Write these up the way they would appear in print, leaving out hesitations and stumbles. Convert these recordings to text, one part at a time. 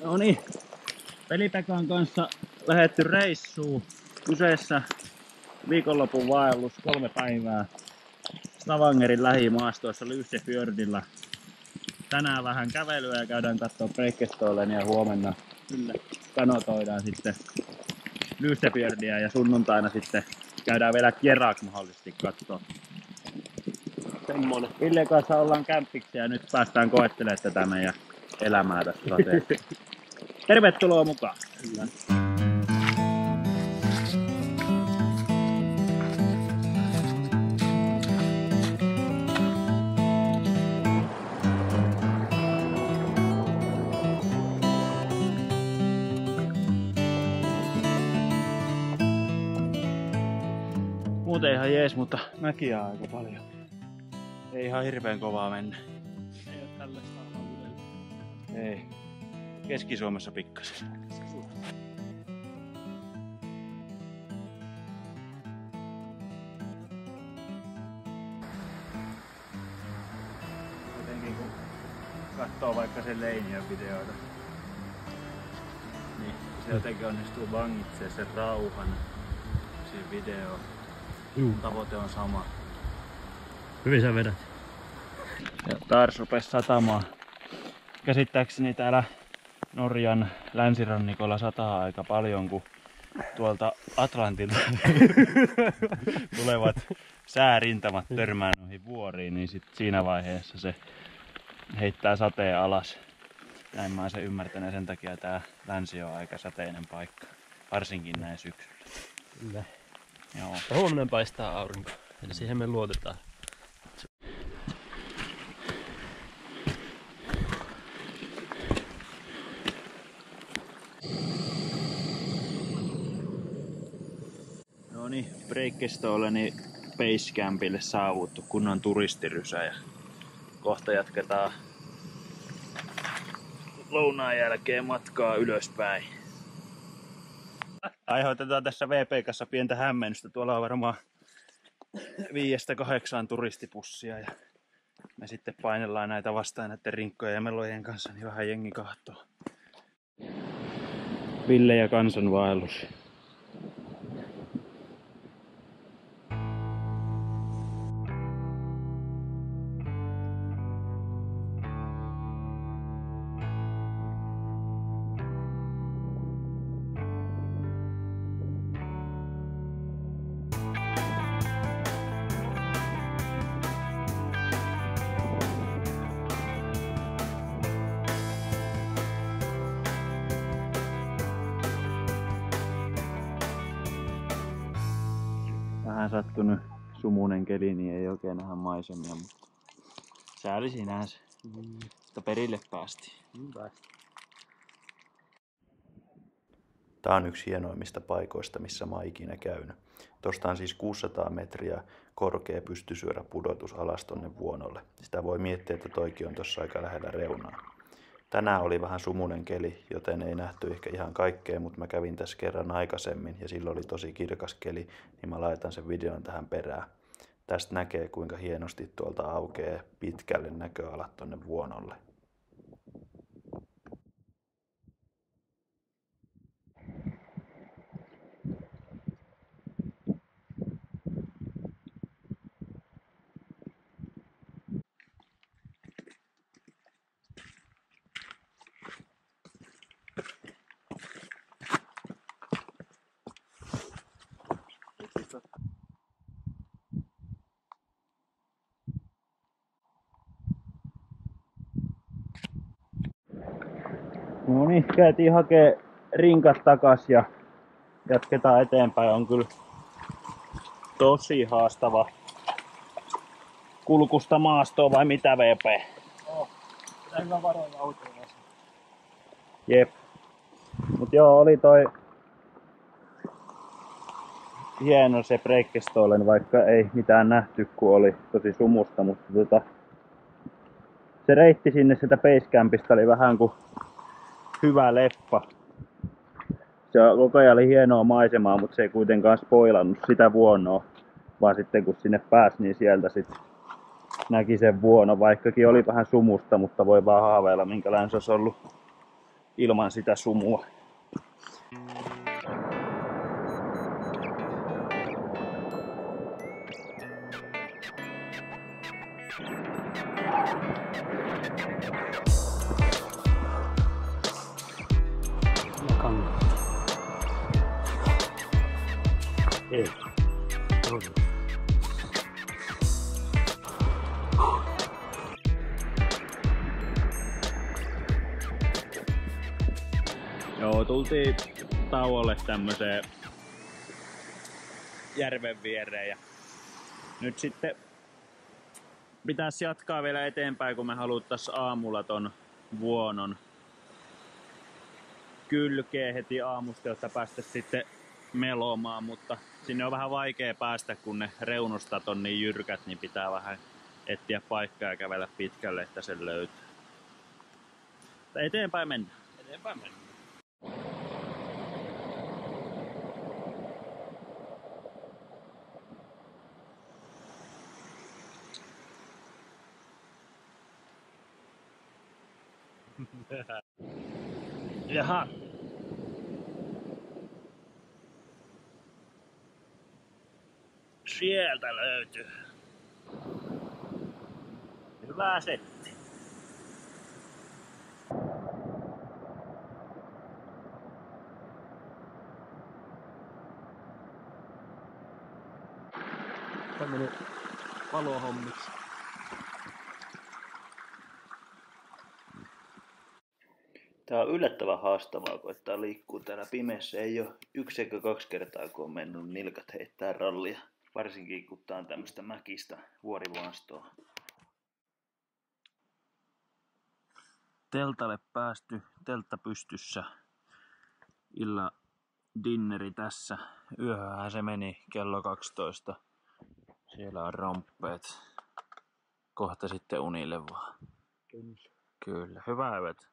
No niin, Veli-Pekan kanssa lähdetty reissuun. Kyseessä viikonlopun vaellus 3 päivää Stavangerin lähimaastoissa Lyssefjordilla. Tänään vähän kävelyä ja käydään kattoo Breakestolenia ja huomenna kanotoidaan sitten Lyssefjordia ja sunnuntaina sitten käydään vielä Kjerak mahdollisesti kattoo. Semmonen. Ville kanssa ollaan kämppiksi ja nyt päästään koettelemaan tätä meidän elämää tässä sateessa. Tervetuloa mukaan! Kyllä. Muuten ihan jees, mutta mäkiä on aika paljon. Ei ihan hirveän kovaa mennä. Ei oo tällaista alueella. Ei. Keski-Suomessa pikkasen. Jotenkin kun katsoo vaikka sen Leiniön videoita, niin se jotenkin onnistuu vangitsemaan sen rauhan siihen videoon. Tavoite on sama. Hyvin sä vedät. Ja taas rupes satamaan. Käsittääkseni täällä Norjan länsirannikolla sataa aika paljon, kun tuolta Atlantilta tulevat säärintamat törmää noihin vuoriin, niin sit siinä vaiheessa se heittää sateen alas. Näin mä oon sen ymmärtänyt, sen takia tää länsi on aika sateinen paikka. Varsinkin näin syksyllä. Kyllä. Joo. Huomenna paistaa aurinko. Eli siihen me luotetaan. No niin, Breakestoleni Basecampille saavuttu, kunnon turistirysä ja kohta jatketaan lounaan jälkeen matkaa ylöspäin. Aiheutetaan tässä VP-kassa pientä hämmennystä. Tuolla on varmaan 5-8 turistipussia ja me sitten painellaan näitä vastaan näiden rinkkojen ja melojen kanssa, niin vähän jengi kahtoo. Ville ja kansanvaellus. Vähän sattunut sumunen keli, niin ei oikein nähdä maisemia, mutta sääli sinänsä. Mutta perille päästiin. Tää on yksi hienoimmista paikoista, missä mä oon ikinä käynyt. Tosta on siis 600 metriä korkea pystysuora pudotus alas tonne vuonolle. Sitä voi miettiä, että toikin on tossa aika lähellä reunaa. Tänään oli vähän sumunen keli, joten ei nähty ehkä ihan kaikkea, mutta mä kävin tässä kerran aikaisemmin ja silloin oli tosi kirkas keli, niin mä laitan sen videon tähän perään. Tästä näkee, kuinka hienosti tuolta aukeaa pitkälle näköalat tonne vuonolle. No niin, käytiin hakee rinkat takas ja jatketaan eteenpäin. On kyllä tosi haastava kulkusta maastoa vai mitä VP? Pitää hyvä varoilla autoja. Jep. Mut joo, oli toi hieno se Breakestolen, vaikka ei mitään nähty, kun oli tosi sumusta, mutta se reitti sinne sitä Basecampista oli vähän kuin hyvä leppa. Se koko ajan oli hienoa maisemaa, mutta se ei kuitenkaan spoilannut sitä vuonoa, vaan sitten kun sinne pääsi, niin sieltä sitten näki sen vuono, vaikkakin oli vähän sumusta, mutta voi vaan haaveilla minkälainen se olisi ollut ilman sitä sumua. Ei. Joo, tultiin tauolle tämmöiseen järven viereen ja nyt sitten pitäisi jatkaa vielä eteenpäin, kun me haluttais aamulla ton vuonon kylkeen heti aamusta, jotta päästä sitten melomaan, mutta sinne on vähän vaikea päästä, kun ne reunustat on niin jyrkät, niin pitää vähän etsiä paikkaa ja kävellä pitkälle, että sen löytyy. Mutta eteenpäin mennään. Eteenpäin mennään. Jaha. Sieltä löytyy. Hyvä setti. Tämmönen palohommiksi. Tää on yllättävän haastavaa, kun tää liikkuu täällä pimeässä. Ei ole 1 eikä 2 kertaa, kun on mennyt nilkat heittää rallia. Varsinkin kun tää on tämmöstä mäkistä vuorivuostoa. Teltalle päästy, teltta pystyssä. Illan dinneri tässä. Yöhön se meni kello 12. Siellä on romppeet. Kohta sitten unille vaan. Kyllä. Hyvää yötä.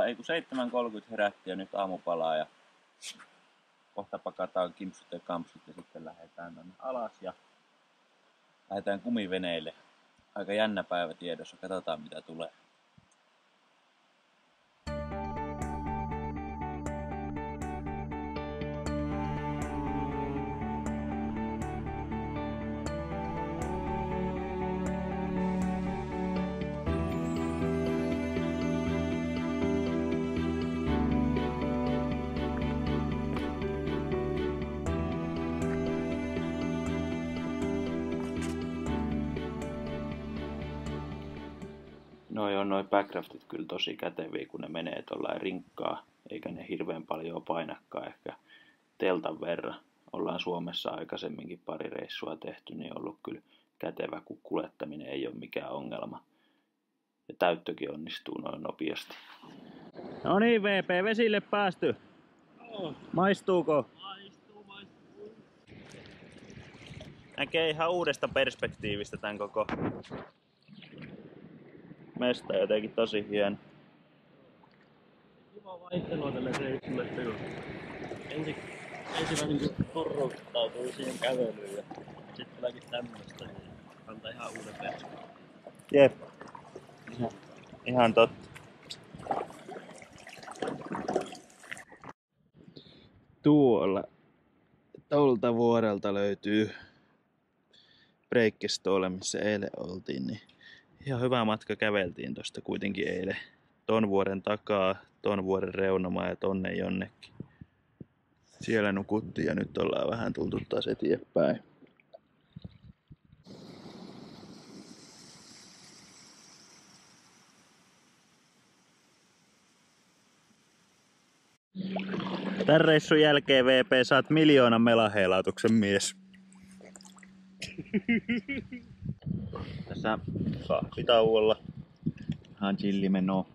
Ei kun 7.30 herättiin ja nyt aamupalaa ja kohta pakataan kimpsut ja kampsut ja sitten lähdetään tänne alas ja lähdetään kumiveneille. Aika jännä päivä tiedossa, katsotaan mitä tulee. Noi backraftit kyllä tosi käteviä, kun ne menee tuollain rinkkaa, eikä ne hirveän paljon painakkaa ehkä teltan verran. Ollaan Suomessa aikaisemminkin pari reissua tehty, niin on ollut kyllä kätevä, kun kuljettaminen ei ole mikään ongelma. Ja täyttökin onnistuu noin nopeasti. No niin VP, vesille päästy. Maistuuko? Maistuu. Näkee ihan uudesta perspektiivistä tän koko mesta, jotenkin tosi hieno. Kiva vaihtelua tälle reissulle, että ensin vähän niinku porrottautuu siihen kävelyyn ja sitten tuleekin tämmöstä, niin antaa ihan uuden perspektiivin. Jep. Ihan totta. Tuolta vuorelta löytyy Breikkestoole, missä eilen oltiin, niin ihan hyvä matka käveltiin tosta kuitenkin eilen. Ton vuoren takaa, ton vuoren reunamaa ja tonne jonnekin. Siellä nukuttiin ja nyt ollaan vähän tultu taas eteenpäin. Tän reissun jälkeen VP saat 1 000 000 melaheilautuksen mies. Tässä kahvitauolla. Ihan chillimeno.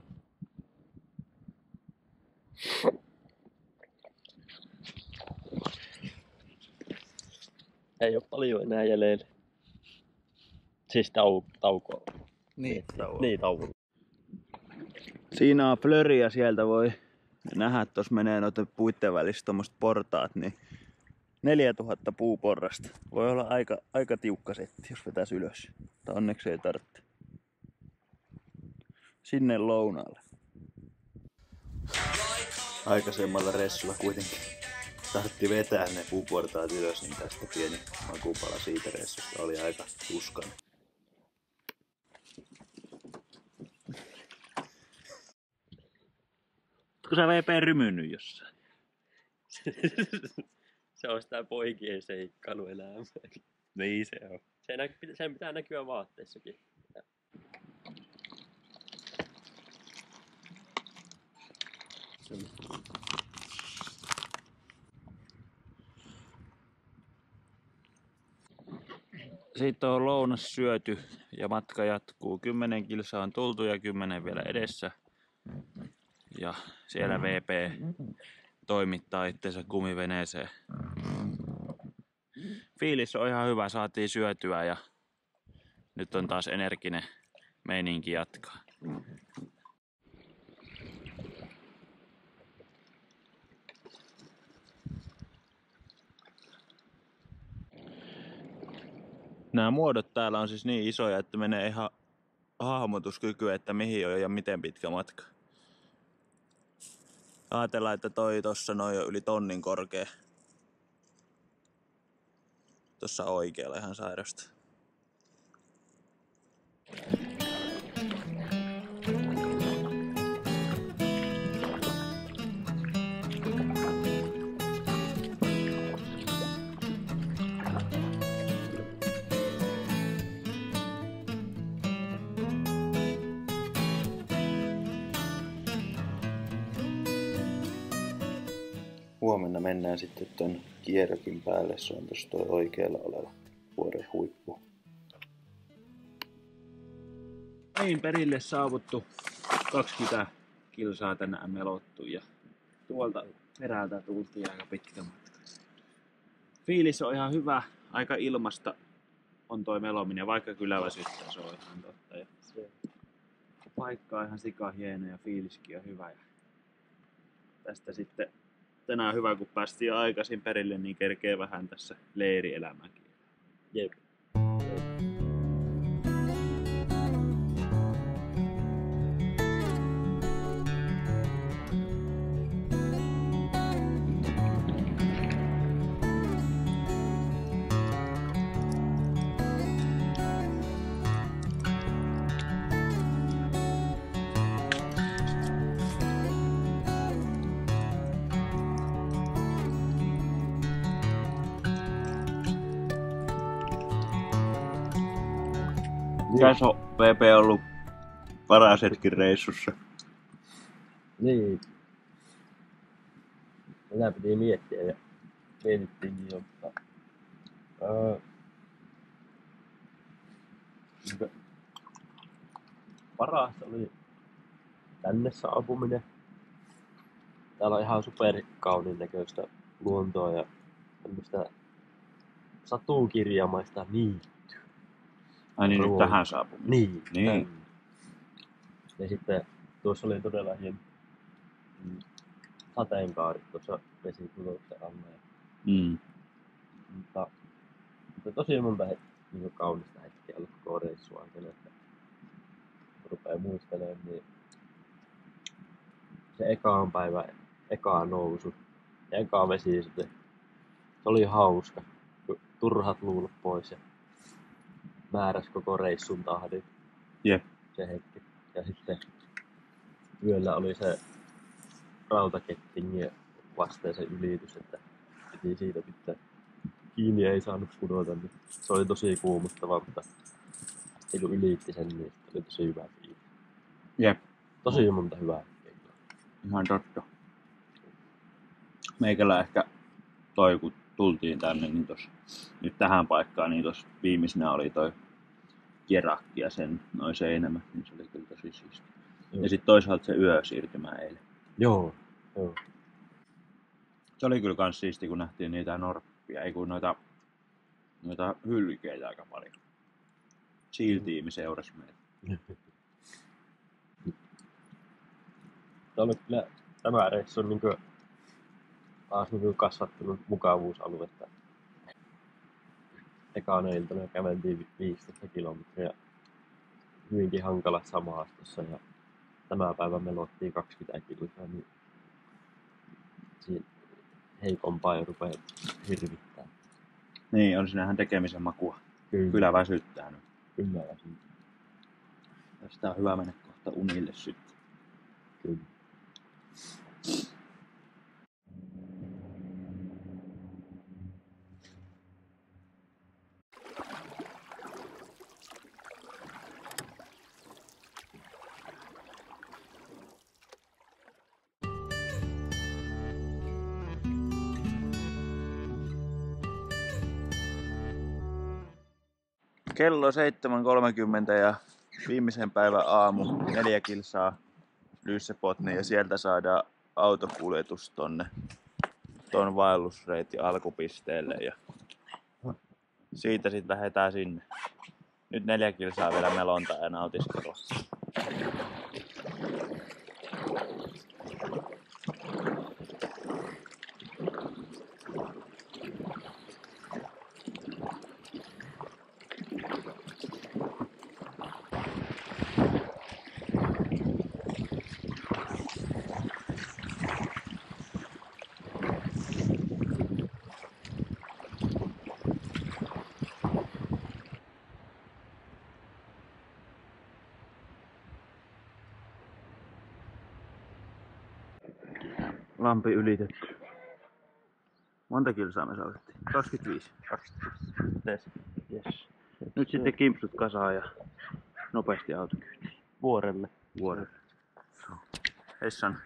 Ei oo paljon enää jäljellä. Siis taukoa. Niin, Niin, tauko. Siinä on flöri ja sieltä voi nähdä, että tuossa menee noiden puitten välissä tommoset portaat, niin 4000 puuporrasta. Voi olla aika tiukka setti, jos vetäis ylös. Mutta onneksi ei tarvitse. Sinne lounaalle. Aikaisemmalla ressulla kuitenkin tartti vetää ne puuportaat ylös, niin tästä pieni makupala siitä ressusta oli aika tuskainen. Ootko sä VP rymynyt jossain? Se on sitä poikien seikkailuelämää. Niin se on. Sen pitää näkyä vaatteissakin. Siitä on lounas syöty ja matka jatkuu. 10 kilsaa on tultu ja 10 vielä edessä. Ja siellä VP toimittaa itsensä kumiveneeseen. Fiilis on ihan hyvä, saatiin syötyä ja nyt on taas energinen meininki jatkaa. Nämä muodot täällä on siis niin isoja, että menee ihan hahmotuskyky, että mihin on ja miten pitkä matka. Ajatellaan, että toi tossa noin on yli tonnin korkea. Tossa oikealla ihan sairasta. Huomenna mennään sitten ton kierrokin päälle, se on tossa toi oikealla oleva vuoren huippu. Niin perille saavuttu 20 kilsaa tänään melottu ja tuolta perältä tultiin aika pitkä matka. Fiilis on ihan hyvä, aika ilmasta on toi melominen, vaikka kyllä väsyttää, se on ihan totta. Ja paikka on ihan sika hieno ja fiiliskin on hyvä. Ja tästä sitten tänään hyvä, kun päästiin aikaisin perille, niin kerkee vähän tässä leirielämäkin. Jep. Mikäs on VP ollut paras hetki reissussa? Niin. Tätä piti miettiä ja mietittiinkin, jotta parasta oli tänne saapuminen. Täällä on ihan superkauniin näköistä luontoa ja tämmöistä satukirjamaista niittyä. Ai niin, nyt tähän saapuminen. Niin. Niin. Ja sitten tuossa oli todella hieno sateenkaarit tuossa vesituloksen alla. Mutta tosi monta niin kaunista hetkeä ollut koko reissu aikana, että kun rupeaa muistelemaan, niin se ekaan päivä, eka nousu ja eka vesi sitten, se oli hauska, kun turhat luulot pois ja määräs koko reissun tahdin. Jep. Se hetki. Ja sitten yöllä oli se rautakettingin vasteisen ylitys, että piti siitä pitää kiinni, ei saanut pudota. Niin se oli tosi kuumottavaa, mutta kun ylitti sen, niin oli tosi hyvä fiilis. Jep. Tosi monta hyvää. Ihan totta. Meikälä ehkä toi, kun tultiin tänne, niin nyt tähän paikkaan, niin tossa viimeisenä oli toi kerakki ja sen noin seinämät, niin se oli kyllä tosi siisti. Ja sitten toisaalta se yösiirtymä eilen. Joo. Se oli kyllä kans siisti, kun nähtiin niitä norppia, ei kun noita noita hylkeitä aika paljon. SEAL-tiimi seurasi meitä. Tämä reissu on taas kasvattanut mukavuusaluetta. Ekana iltana käveltiin 15 kilometriä hyvinkin hankalassa maastossa ja tämä päivä me luottiin 20 kilsaa, niin siinä heikompaa ei rupea hirvittää. Niin, on sinähän tekemisen makua. Kyllä väsyttää nyt. Kyllä väsyttää. Tästä on hyvä mennä kohta unille sitten. Kyllä. Kello on 7.30 ja viimeisen päivän aamu 4 kilsaa Lyssebotniin ja sieltä saadaan autokuljetus ton vaellusreitin alkupisteelle ja siitä sitten lähdetään sinne. Nyt 4 kilsaa vielä melontaa ja nautiskelua. Lampi ylitetty. Monta kilsaa me saavutettiin? 25. 25. Yes. Nyt sitten kimpsut kasaan ja nopeasti autokyytiin. Vuorelle. Hessan.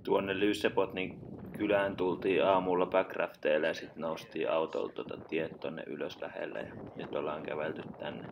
Tuonne Lyssebotnin kylään tultiin aamulla backrafteille ja sitten noustiin autolla tiet tonne ylös lähelle ja nyt ollaan kävelty tänne.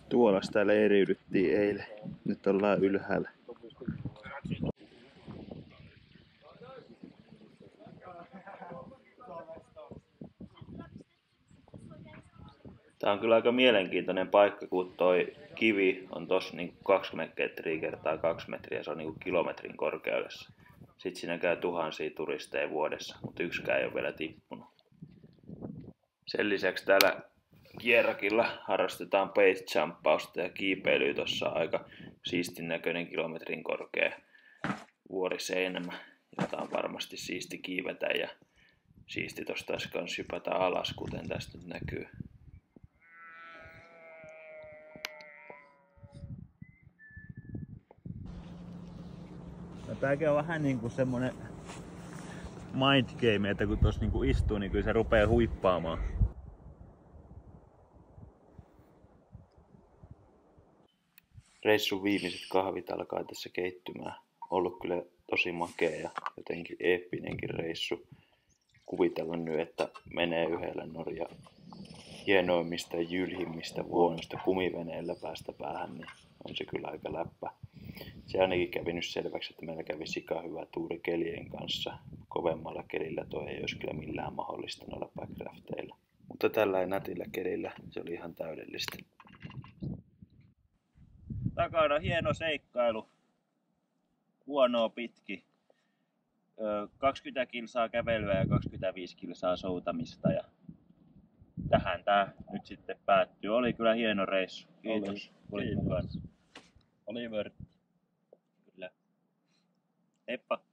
Tuolla sitä leiriydyttiin eilen. Nyt ollaan ylhäällä. Tää on kyllä aika mielenkiintoinen paikka, kun toi kivi on tossa niin 20 metriä kertaa 2 metriä, se on niin kilometrin korkeudessa. Sitten siinä käy tuhansia turisteja vuodessa, mutta yksikään ei ole vielä tippunut. Sen lisäksi täällä Kierakilla harrastetaan base-jumppausta ja kiipeilyä. Tuossa on aika siistin näköinen kilometrin korkea vuoriseinämä, jota on varmasti siisti kiivetä ja siisti tosta taas kans hypätä alas, kuten tästä nyt näkyy. No, tääkin on vähän niinku semmonen mind game, että kun tossa niinku istuu, niin kyllä se rupeaa huippaamaan. Reissun viimeiset kahvit alkaa tässä keittymään. Ollut kyllä tosi makea ja jotenkin eeppinenkin reissu. Kuvitella nyt, että menee yhdellä Norjan hienoimmista ja jylhimmistä vuonoista kumiveneellä päästä päähän, niin on se kyllä aika läppä. Se ainakin kävi nyt selväksi, että meillä kävi sika hyvä tuuri kelien kanssa. Kovemmalla kelillä toi ei olisi kyllä millään mahdollista noilla backrafteilla. Mutta tällä nätillä kelillä se oli ihan täydellistä. Takana hieno seikkailu. Huonoa pitki. 20 kilsaa kävelyä ja 25 kilsaa soutamista. Ja tähän tää nyt sitten päättyy. Oli kyllä hieno reissu. Kiitos. Olit mukana. Oli vörtti. Kyllä. Heippa.